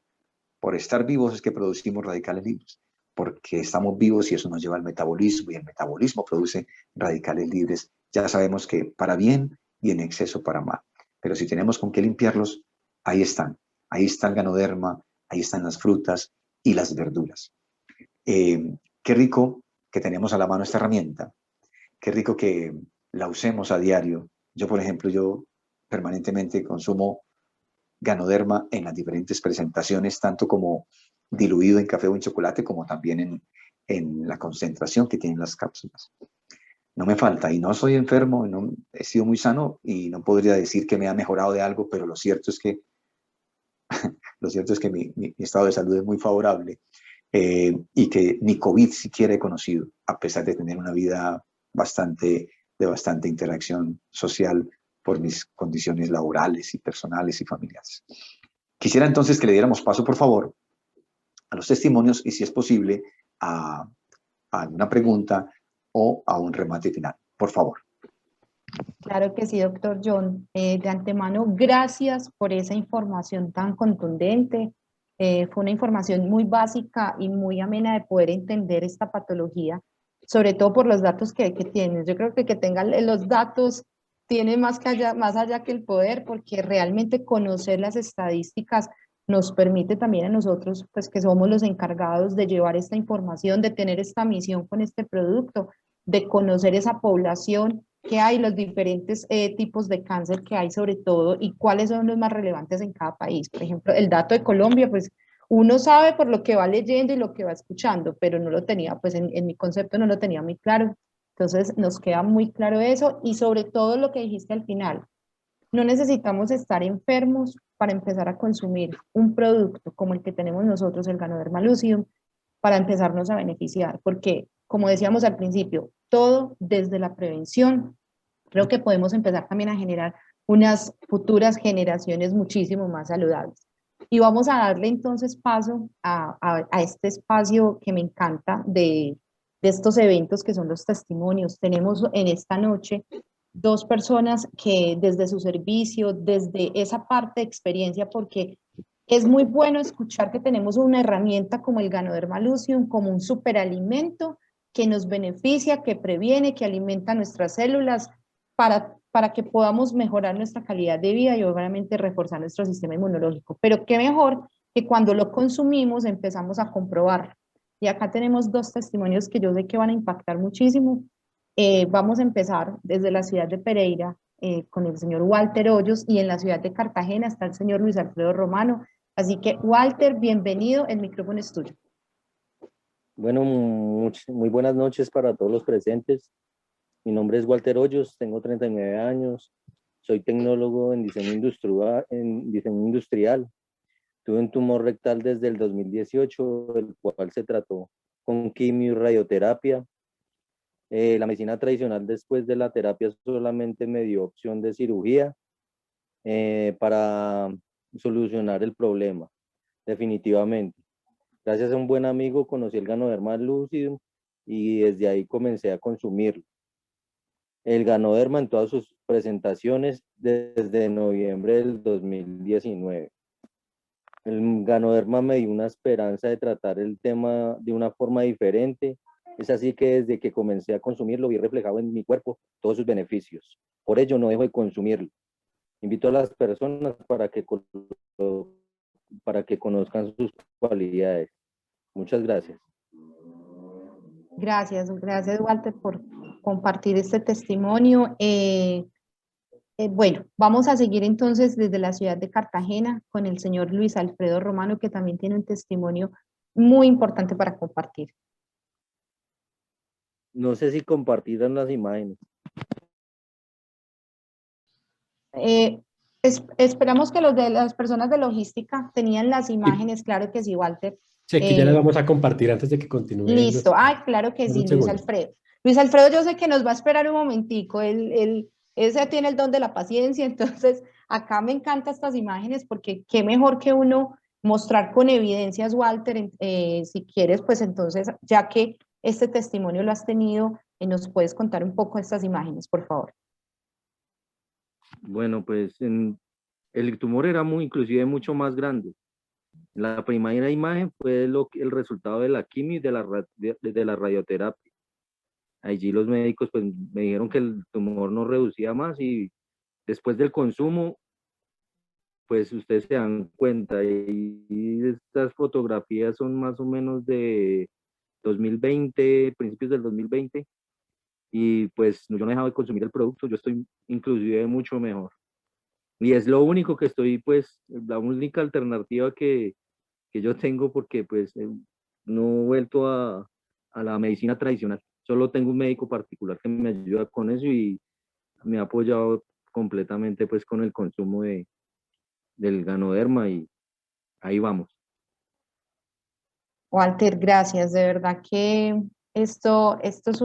B: Por estar vivos es que producimos radicales libres, porque estamos vivos y eso nos lleva al metabolismo y el metabolismo produce radicales libres. Ya sabemos que para bien y en exceso para mal. Pero si tenemos con qué limpiarlos, ahí están. Ahí está el Ganoderma, ahí están las frutas y las verduras. Qué rico que tenemos a la mano esta herramienta. Qué rico que la usemos a diario. Yo, por ejemplo, yo permanentemente consumo Ganoderma en las diferentes presentaciones, tanto como diluido en café o en chocolate, como también en la concentración que tienen las cápsulas. No me falta y no soy enfermo, no, he sido muy sano y no podría decir que me ha mejorado de algo, pero lo cierto es que, mi estado de salud es muy favorable y que ni COVID siquiera he conocido, a pesar de tener una vida de bastante interacción social por mis condiciones laborales y personales y familiares. Quisiera entonces que le diéramos paso, por favor, a los testimonios y, si es posible, a una pregunta o a un remate final. Por favor.
A: Claro que sí, doctor John. De antemano, gracias por esa información tan contundente. Fue una información muy básica y muy amena de poder entender esta patología, sobre todo por los datos que tienes. Yo creo que tengan los datos tiene más allá que el poder, porque realmente conocer las estadísticas nos permite también a nosotros, pues que somos los encargados de llevar esta información, de tener esta misión con este producto, de conocer esa población que hay, los diferentes tipos de cáncer que hay sobre todo y cuáles son los más relevantes en cada país. Por ejemplo, el dato de Colombia, pues uno sabe por lo que va leyendo y lo que va escuchando, pero no lo tenía, pues en mi concepto no lo tenía muy claro. Entonces nos queda muy claro eso y sobre todo lo que dijiste al final. No necesitamos estar enfermos para empezar a consumir un producto como el que tenemos nosotros, el Ganoderma lucidum, para empezarnos a beneficiar, porque como decíamos al principio, todo desde la prevención, creo que podemos empezar también a generar unas futuras generaciones muchísimo más saludables. Y vamos a darle entonces paso a este espacio que me encanta de estos eventos que son los testimonios. Tenemos en esta noche dos personas que desde su servicio, desde esa parte de experiencia, porque es muy bueno escuchar que tenemos una herramienta como el Ganoderma lucidum, como un superalimento que nos beneficia, que previene, que alimenta nuestras células para que podamos mejorar nuestra calidad de vida y obviamente reforzar nuestro sistema inmunológico. Pero qué mejor que cuando lo consumimos empezamos a comprobarlo. Y acá tenemos dos testimonios que yo sé que van a impactar muchísimo. Vamos a empezar desde la ciudad de Pereira con el señor Walter Hoyos y en la ciudad de Cartagena está el señor Luis Alfredo Romano. Así que, Walter, bienvenido, el micrófono es tuyo.
C: Bueno, muy buenas noches para todos los presentes. Mi nombre es Walter Hoyos, tengo 39 años, soy tecnólogo en diseño industrial. Tuve un tumor rectal desde el 2018, el cual se trató con quimio y radioterapia. La medicina tradicional después de la terapia solamente me dio opción de cirugía para solucionar el problema, definitivamente. Gracias a un buen amigo conocí el Ganoderma lucidum y desde ahí comencé a consumirlo. El Ganoderma en todas sus presentaciones desde noviembre del 2019. El Ganoderma me dio una esperanza de tratar el tema de una forma diferente. Es así que desde que comencé a consumirlo vi reflejado en mi cuerpo todos sus beneficios. Por ello no dejo de consumirlo. Invito a las personas para que conozcan sus cualidades. Muchas gracias.
A: Gracias Walter por compartir este testimonio. Bueno, vamos a seguir entonces desde la ciudad de Cartagena con el señor Luis Alfredo Romano, que también tiene un testimonio muy importante para compartir.
C: No sé si compartirán las imágenes.
A: Esperamos que los de las personas de logística tenían las imágenes, claro que sí, Walter.
D: Sí, aquí ya las vamos a compartir antes de que continúe.
A: Listo, claro que sí, Luis Alfredo. Luis Alfredo, yo sé que nos va a esperar un momentico, él ese tiene el don de la paciencia, entonces acá me encantan estas imágenes porque qué mejor que uno mostrar con evidencias, Walter, si quieres, pues entonces, ya que este testimonio lo has tenido, nos puedes contar un poco estas imágenes, por favor.
C: Bueno, pues el tumor era inclusive mucho más grande. La primera imagen fue el resultado de la quimio y de la radioterapia. Allí los médicos pues me dijeron que el tumor no reducía más y después del consumo, pues ustedes se dan cuenta, y estas fotografías son más o menos de 2020, principios del 2020, y pues yo no he dejado de consumir el producto, yo estoy inclusive mucho mejor. Y es lo único que estoy, pues, la única alternativa que yo tengo, porque pues no he vuelto a la medicina tradicional. Solo tengo un médico particular que me ayuda con eso y me ha apoyado completamente pues con el consumo del Ganoderma, y ahí vamos.
A: Walter, gracias, de verdad que esto es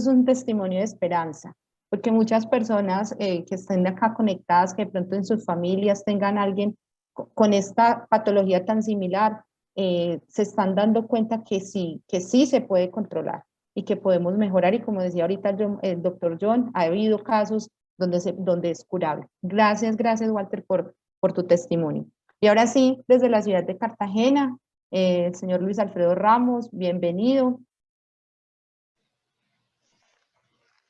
A: un testimonio de esperanza, porque muchas personas que estén acá conectadas, que de pronto en sus familias tengan alguien con esta patología tan similar, se están dando cuenta que sí se puede controlar y que podemos mejorar, y como decía ahorita el doctor John, ha habido casos donde es curable. Gracias, Walter, por tu testimonio. Y ahora sí, desde la ciudad de Cartagena, el señor Luis Alfredo Ramos, bienvenido.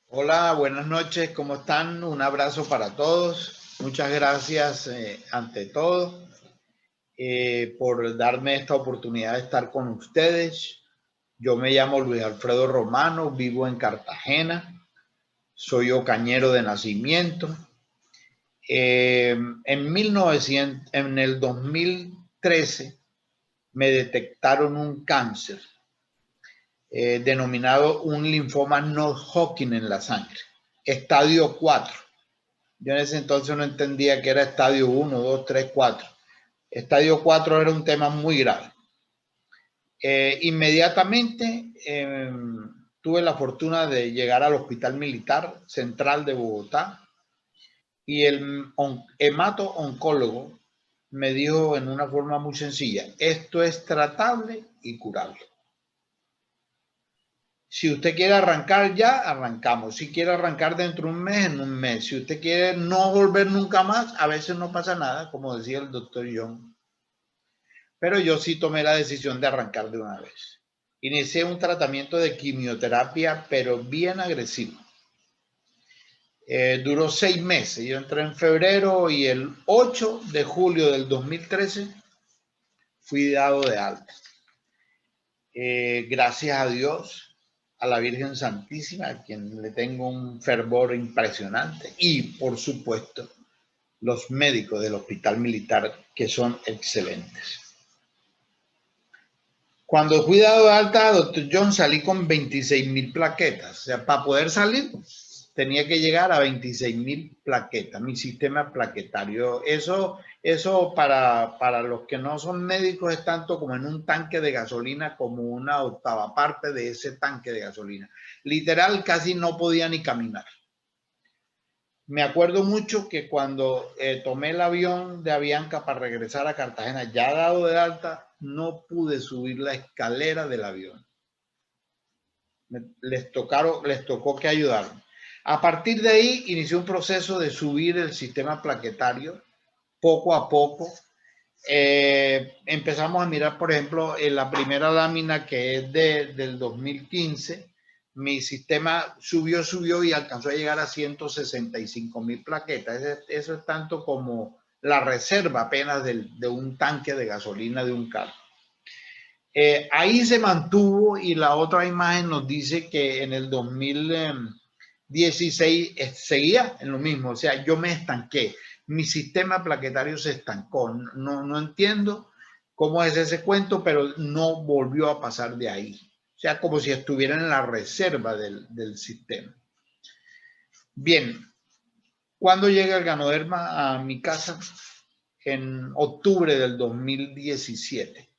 E: Hola, buenas noches, ¿cómo están? Un abrazo para todos. Muchas gracias ante todo por darme esta oportunidad de estar con ustedes. Yo me llamo Luis Alfredo Romano, vivo en Cartagena, soy ocañero de nacimiento. En el 2013 me detectaron un cáncer denominado un linfoma no-Hodgkin en la sangre, estadio 4. Yo en ese entonces no entendía que era estadio 1, 2, 3, 4. Estadio 4 era un tema muy grave. Inmediatamente tuve la fortuna de llegar al Hospital Militar Central de Bogotá, y el hemato-oncólogo me dijo en una forma muy sencilla: esto es tratable y curable. Si usted quiere arrancar ya, arrancamos. Si quiere arrancar dentro de un mes, en un mes. Si usted quiere no volver nunca más, a veces no pasa nada, como decía el doctor John. Pero yo sí tomé la decisión de arrancar de una vez. Inicié un tratamiento de quimioterapia, pero bien agresivo. Duró 6 meses. Yo entré en febrero y el 8 de julio del 2013 fui dado de alta. Gracias a Dios, a la Virgen Santísima, a quien le tengo un fervor impresionante, y por supuesto los médicos del Hospital Militar, que son excelentes. Cuando fui dado de alta, doctor John, salí con 26.000 plaquetas. O sea, para poder salir tenía que llegar a 26.000 plaquetas, mi sistema plaquetario. Eso para los que no son médicos es tanto como en un tanque de gasolina, como una octava parte de ese tanque de gasolina. Literal, casi no podía ni caminar. Me acuerdo mucho que cuando tomé el avión de Avianca para regresar a Cartagena, ya dado de alta, no pude subir la escalera del avión. Les tocó que ayudarme. A partir de ahí inició un proceso de subir el sistema plaquetario poco a poco. Empezamos a mirar, por ejemplo, en la primera lámina, que es del 2015, mi sistema subió y alcanzó a llegar a 165.000 plaquetas. Eso es tanto como la reserva apenas de un tanque de gasolina de un carro. Ahí se mantuvo, y la otra imagen nos dice que en el 2000 16 seguía en lo mismo, o sea, yo me estanqué. Mi sistema plaquetario se estancó. No entiendo cómo es ese cuento, pero no volvió a pasar de ahí. O sea, como si estuviera en la reserva del sistema. Bien, ¿cuándo llega el Ganoderma a mi casa? En octubre del 2017.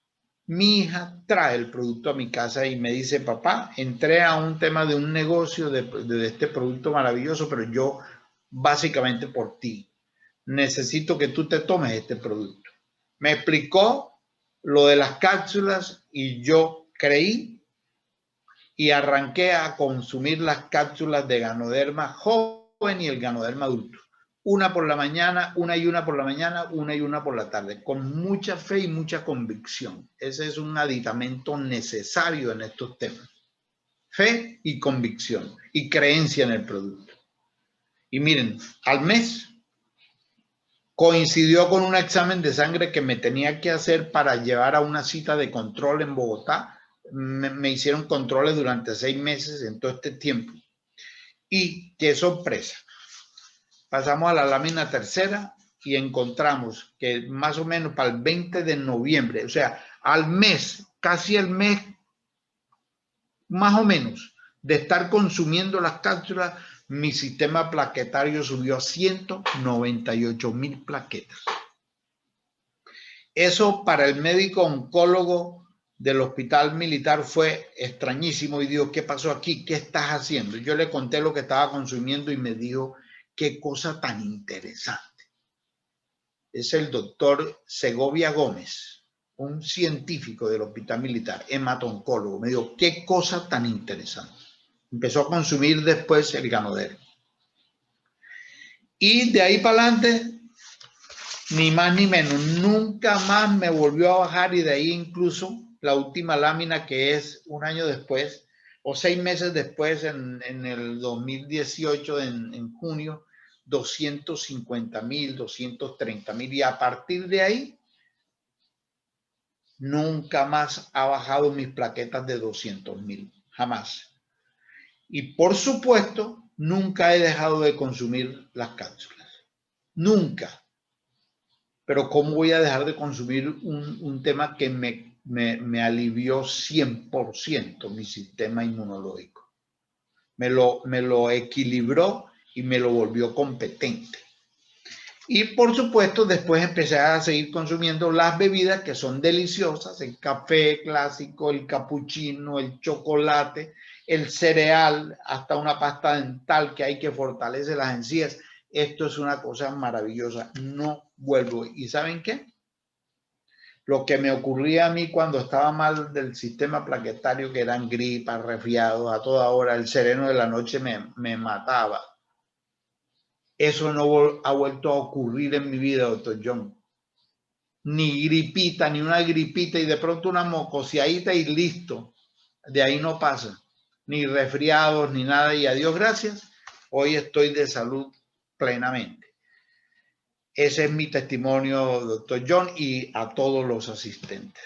E: Mi hija trae el producto a mi casa y me dice, papá, entré a un tema de un negocio de este producto maravilloso, pero yo básicamente por ti necesito que tú te tomes este producto. Me explicó lo de las cápsulas y yo creí y arranqué a consumir las cápsulas de Ganoderma joven y el Ganoderma adulto. Una por la mañana, una por la mañana, una por la tarde, con mucha fe y mucha convicción. Ese es un aditamento necesario en estos temas. Fe y convicción y creencia en el producto. Y miren, al mes coincidió con un examen de sangre que me tenía que hacer para llevar a una cita de control en Bogotá. Me hicieron controles durante 6 meses en todo este tiempo. Y qué sorpresa. Pasamos a la lámina tercera y encontramos que más o menos para el 20 de noviembre, o sea, al mes, casi el mes, más o menos, de estar consumiendo las cápsulas, mi sistema plaquetario subió a 198.000 plaquetas. Eso para el médico oncólogo del Hospital Militar fue extrañísimo y dijo, ¿qué pasó aquí? ¿Qué estás haciendo? Yo le conté lo que estaba consumiendo y me dijo, qué cosa tan interesante. Es el doctor Segovia Gómez, un científico del Hospital Militar, hematoncólogo. Me dijo, qué cosa tan interesante. Empezó a consumir después el Ganoderma. Y de ahí para adelante, ni más ni menos, nunca más me volvió a bajar y de ahí incluso la última lámina que es un año después o 6 meses después en el 2018, en junio, 250.000, 230.000 y a partir de ahí nunca más ha bajado mis plaquetas de 200.000, jamás. Y por supuesto, nunca he dejado de consumir las cápsulas, nunca. Pero ¿cómo voy a dejar de consumir un tema que me alivió 100% mi sistema inmunológico? Me lo equilibró y me lo volvió competente. Y por supuesto, después empecé a seguir consumiendo las bebidas que son deliciosas, el café clásico, el capuchino, el chocolate, el cereal, hasta una pasta dental que hay que fortalecer las encías. Esto es una cosa maravillosa. No vuelvo. ¿Y saben qué? Lo que me ocurría a mí cuando estaba mal del sistema plaquetario, que eran gripas, resfriados, a toda hora, el sereno de la noche me mataba. Eso no ha vuelto a ocurrir en mi vida, doctor John. Ni gripita, ni una gripita y de pronto una mocoseadita y listo. De ahí no pasa. Ni resfriados, ni nada. Y a Dios gracias, hoy estoy de salud plenamente. Ese es mi testimonio, doctor John, y a todos los asistentes.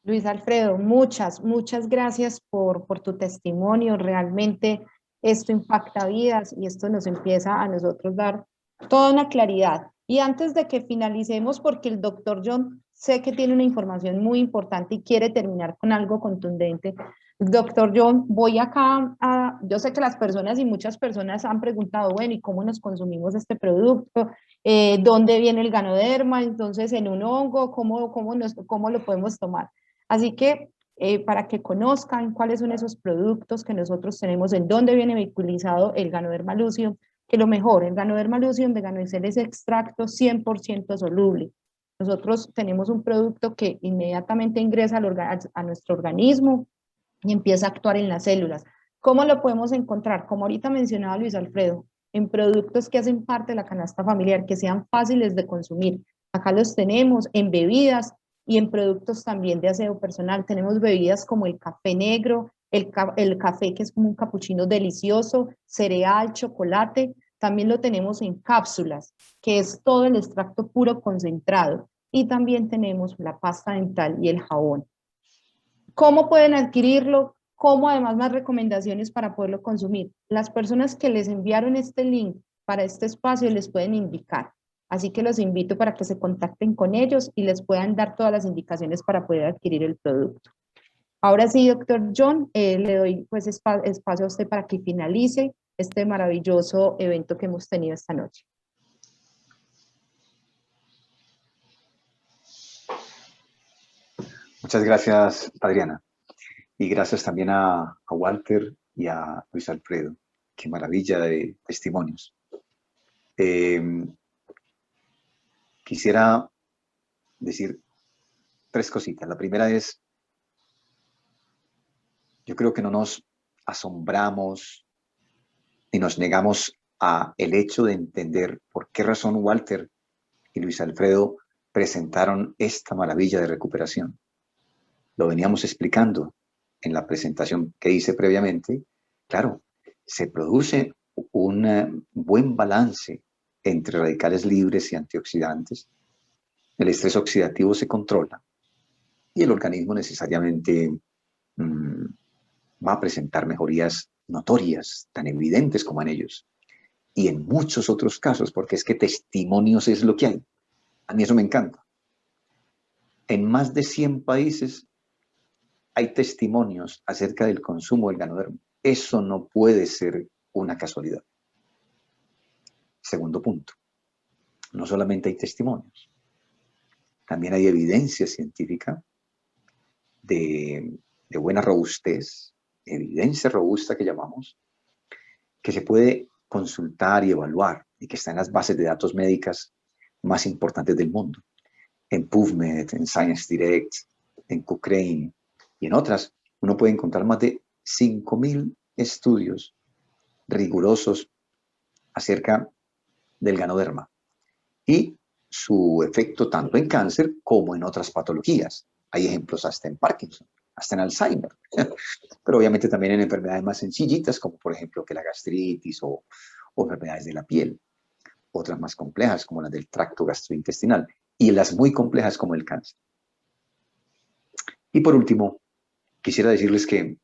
A: Luis Alfredo, muchas gracias por tu testimonio. Realmente esto impacta vidas y esto nos empieza a nosotros dar toda una claridad. Y antes de que finalicemos, porque el doctor John sé que tiene una información muy importante y quiere terminar con algo contundente. Doctor John, voy acá yo sé que las personas y muchas personas han preguntado, bueno, ¿y cómo nos consumimos este producto? ¿Dónde viene el Ganoderma? Entonces, ¿en un hongo? ¿Cómo lo podemos tomar? Así que para que conozcan cuáles son esos productos que nosotros tenemos, en dónde viene vehiculizado el Ganoderma lucidum, que lo mejor, el Ganoderma lucidum de GanoExcel es extracto 100% soluble. Nosotros tenemos un producto que inmediatamente ingresa a nuestro organismo y empieza a actuar en las células. ¿Cómo lo podemos encontrar? Como ahorita mencionaba Luis Alfredo, en productos que hacen parte de la canasta familiar, que sean fáciles de consumir. Acá los tenemos en bebidas y en productos también de aseo personal. Tenemos bebidas como el café negro, el café que es como un capuchino delicioso, cereal, chocolate. También lo tenemos en cápsulas, que es todo el extracto puro concentrado. Y también tenemos la pasta dental y el jabón. ¿Cómo pueden adquirirlo? como además más recomendaciones para poderlo consumir. Las personas que les enviaron este link para este espacio les pueden indicar. Así que los invito para que se contacten con ellos y les puedan dar todas las indicaciones para poder adquirir el producto. Ahora sí, doctor John, le doy pues espacio a usted para que finalice este maravilloso evento que hemos tenido esta noche.
B: Muchas gracias, Adriana. Y gracias también a Walter y a Luis Alfredo. Qué maravilla de testimonios. Quisiera decir 3 cositas. La primera es, yo creo que no nos asombramos ni nos negamos a el hecho de entender por qué razón Walter y Luis Alfredo presentaron esta maravilla de recuperación. Lo veníamos explicando en la presentación que hice previamente. Claro, se produce un buen balance entre radicales libres y antioxidantes. El estrés oxidativo se controla y el organismo necesariamente va a presentar mejorías notorias, tan evidentes como en ellos. Y en muchos otros casos, porque es que testimonios es lo que hay. A mí eso me encanta. En más de 100 países hay testimonios acerca del consumo del Ganoderma. Eso no puede ser una casualidad. Segundo punto, no solamente hay testimonios, también hay evidencia científica de buena robustez, evidencia robusta que llamamos, que se puede consultar y evaluar y que está en las bases de datos médicas más importantes del mundo, en PubMed, en ScienceDirect, en Cochrane y en otras. Uno puede encontrar más de 5.000 estudios rigurosos acerca del Ganoderma y su efecto tanto en cáncer como en otras patologías. Hay ejemplos hasta en Parkinson, hasta en Alzheimer, pero obviamente también en enfermedades más sencillitas, como por ejemplo que la gastritis o enfermedades de la piel, otras más complejas como las del tracto gastrointestinal y las muy complejas como el cáncer. Y por último, quisiera decirles que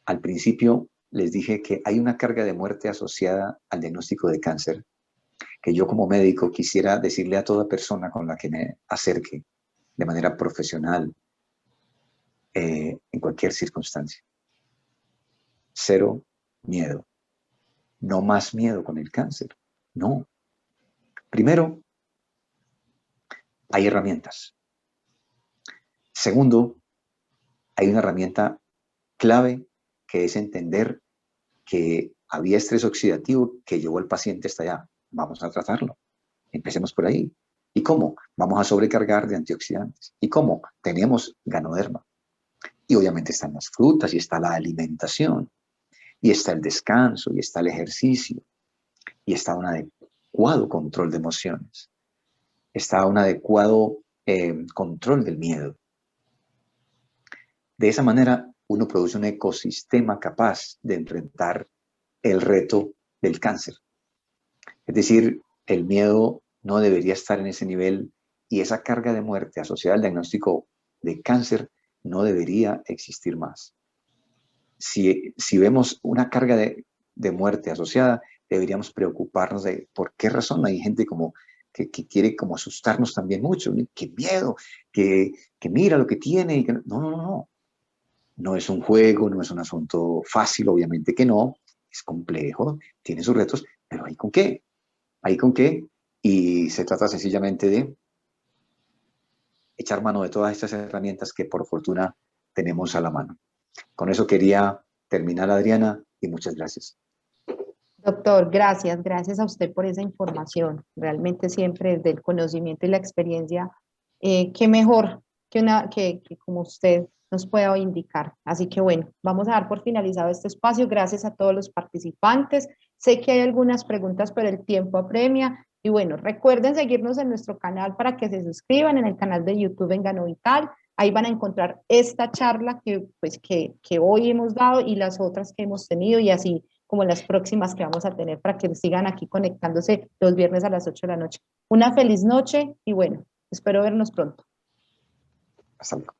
B: al principio les dije que hay una carga de muerte asociada al diagnóstico de cáncer que yo como médico quisiera decirle a toda persona con la que me acerque de manera profesional, en cualquier circunstancia. 0 miedo. No más miedo con el cáncer. No. Primero, hay herramientas. Segundo, hay una herramienta clave que es entender que había estrés oxidativo que llevó al paciente hasta allá. Vamos a tratarlo. Empecemos por ahí. ¿Y cómo? Vamos a sobrecargar de antioxidantes. ¿Y cómo? Tenemos Ganoderma. Y obviamente están las frutas, y está la alimentación, y está el descanso, y está el ejercicio, y está un adecuado control de emociones. Está un adecuado control del miedo. De esa manera, uno produce un ecosistema capaz de enfrentar el reto del cáncer. Es decir, el miedo no debería estar en ese nivel y esa carga de muerte asociada al diagnóstico de cáncer no debería existir más. Si vemos una carga de muerte asociada, deberíamos preocuparnos de por qué razón hay gente como que quiere como asustarnos también mucho. ¡Qué miedo! Que mira lo que tiene. Y que no. No es un juego, no es un asunto fácil, obviamente que no. Es complejo, tiene sus retos, pero ¿hay con qué? ¿Hay con qué? Y se trata sencillamente de echar mano de todas estas herramientas que por fortuna tenemos a la mano. Con eso quería terminar, Adriana, y muchas gracias.
A: Doctor, gracias a usted por esa información. Realmente siempre desde el conocimiento y la experiencia, qué mejor que como usted nos pueda indicar. Así que bueno, vamos a dar por finalizado este espacio. Gracias a todos los participantes. Sé que hay algunas preguntas, pero el tiempo apremia. Y bueno, recuerden seguirnos en nuestro canal para que se suscriban en el canal de YouTube en Ganovital. Ahí van a encontrar esta charla que hoy hemos dado y las otras que hemos tenido y así como las próximas que vamos a tener para que sigan aquí conectándose los viernes a las 8 de la noche. Una feliz noche y bueno, espero vernos pronto.
B: Hasta luego.